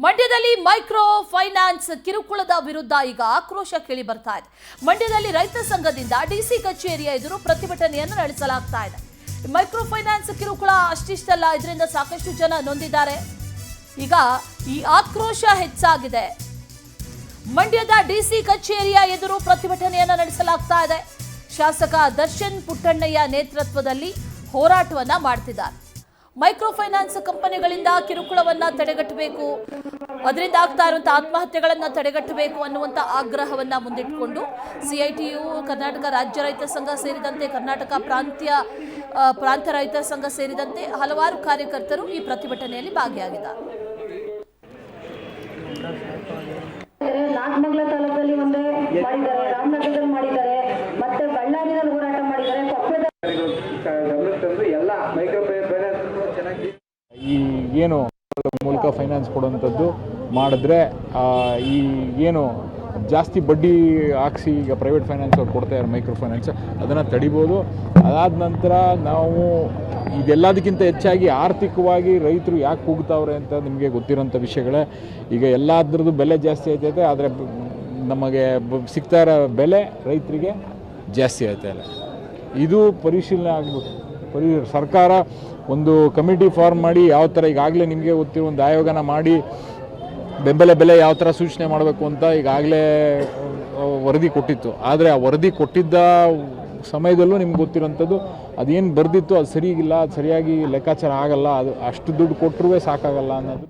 ಮಂಡ್ಯದಲ್ಲಿ micro finance ಕಿರುಕುಳದ ವಿರುದ್ಧ ಈಗ ಆಕ್ರೋಶ ಕೇಳಿ ಬರ್ತಾ ಇದೆ. ಮಂಡ್ಯದಲ್ಲಿ ರೈತ ಸಂಘದಿಂದ ಡಿಸಿ ಕಚೇರಿಯ ಎದುರು ಪ್ರತಿಭಟನೆಯನ್ನು ನಡೆಸಲಾಗ್ತಾ ಇದೆ. ಮೈಕ್ರೋ ಫೈನಾನ್ಸ್ ಕಿರುಕುಳ ಅಷ್ಟಿಷ್ಟಲ್ಲ, ಇದರಿಂದ ಸಾಕಷ್ಟು ಜನ ನೊಂದಿದ್ದಾರೆ. ಈಗ ಈ ಆಕ್ರೋಶ ಹೆಚ್ಚಾಗಿದೆ. ಮಂಡ್ಯದ ಡಿಸಿ ಕಚೇರಿಯ ಎದುರು ಪ್ರತಿಭಟನೆಯನ್ನು ನಡೆಸಲಾಗ್ತಾ ಇದೆ. ಶಾಸಕ ದರ್ಶನ್ ಪುಟ್ಟಣ್ಣಯ್ಯ ನೇತೃತ್ವದಲ್ಲಿ ಹೋರಾಟವನ್ನ ಮಾಡ್ತಿದ್ದಾರೆ. ಮೈಕ್ರೋ ಫೈನಾನ್ಸ್ ಕಂಪನಿಗಳಿಂದ ಕಿರುಕುಳವನ್ನ ತಡೆಗಟ್ಟಬೇಕು, ಅದರಿಂದ ಆಗ್ತಾ ಇರುವಂತಹ ಆತ್ಮಹತ್ಯೆಗಳನ್ನ ತಡೆಗಟ್ಟಬೇಕು ಅನ್ನುವಂಥ ಆಗ್ರಹವನ್ನ ಮುಂದಿಟ್ಟುಕೊಂಡು ಸಿಐಟಿಯು, ಕರ್ನಾಟಕ ರಾಜ್ಯ ರೈತ ಸಂಘ ಸೇರಿದಂತೆ ಕರ್ನಾಟಕ ಪ್ರಾಂತ ರೈತ ಸಂಘ ಸೇರಿದಂತೆ ಹಲವಾರು ಕಾರ್ಯಕರ್ತರು ಈ ಪ್ರತಿಭಟನೆಯಲ್ಲಿ ಭಾಗಿಯಾಗಿದ್ದಾರೆ. ನಾಗಮಂಗಲ ತಾಲೂಕಲ್ಲಿ ಒಂದೇ ಮಾಡಿದ್ದಾರೆ, ರಾಮನಗರದಲ್ಲಿ ಮಾಡಿದ್ದಾರೆ, ಮತ್ತೆ ಬಳ್ಳಾರಿಯಲ್ಲಿ ಹೋರಾಟ ಮಾಡಿದ್ದಾರೆ. ಎಲ್ಲ ಮೈಕ್ರೋ ಫೈನಾನ್ಸ್ ಚೆನ್ನಾಗಿ ಈ ಏನು ಮೂಲಕ ಫೈನಾನ್ಸ್ ಕೊಡುವಂಥದ್ದು ಮಾಡಿದ್ರೆ ಈ ಏನು ಜಾಸ್ತಿ ಬಡ್ಡಿ ಹಾಕ್ಸಿ ಈಗ ಪ್ರೈವೇಟ್ ಫೈನಾನ್ಸ್ ಅವ್ರು ಕೊಡ್ತಾ ಇದ್ದಾರೆ ಮೈಕ್ರೋ ಫೈನಾನ್ಸ್, ಅದನ್ನು ತಡಿಬೋದು. ಅದಾದ ನಂತರ ನಾವು ಇದೆಲ್ಲದಕ್ಕಿಂತ ಹೆಚ್ಚಾಗಿ ಆರ್ಥಿಕವಾಗಿ ರೈತರು ಯಾಕೆ ಕೂಗ್ತಾವ್ರೆ ಅಂತ ನಿಮಗೆ ಗೊತ್ತಿರೋಂಥ ವಿಷಯಗಳೇ. ಈಗ ಎಲ್ಲದ್ರದ್ದು ಬೆಲೆ ಜಾಸ್ತಿ ಆಯ್ತೈತೆ, ಆದರೆ ನಮಗೆ ಸಿಗ್ತಾ ಇರೋ ಬೆಲೆ ರೈತರಿಗೆ ಜಾಸ್ತಿ ಆಯ್ತಾ ಇಲ್ಲ. ಇದು ಪರಿಶೀಲನೆ ಆಗಬೇಕು. ಸರ್ಕಾರ ಒಂದು ಕಮಿಟಿ ಫಾರ್ಮ್ ಮಾಡಿ ಯಾವ ಥರ ಈಗಾಗಲೇ ನಿಮಗೆ ಗೊತ್ತಿರೋ ಒಂದು ಆಯೋಗನ ಮಾಡಿ ಬೆಂಬಲ ಬೆಲೆ ಯಾವ ಥರ ಸೂಚನೆ ಮಾಡಬೇಕು ಅಂತ ಈಗಾಗಲೇ ವರದಿ ಕೊಟ್ಟಿತ್ತು. ಆದರೆ ಆ ವರದಿ ಕೊಟ್ಟಿದ್ದ ಸಮಯದಲ್ಲೂ ನಿಮ್ಗೆ ಗೊತ್ತಿರೋಂಥದ್ದು ಅದೇನು ಬರೆದಿತ್ತು ಅದು ಸರಿಯಾಗಿಲ್ಲ, ಅದು ಸರಿಯಾಗಿ ಲೆಕ್ಕಾಚಾರ ಆಗಲ್ಲ, ಅದು ಅಷ್ಟು ದುಡ್ಡು ಕೊಟ್ಟರೂ ಸಾಕಾಗಲ್ಲ ಅನ್ನೋದು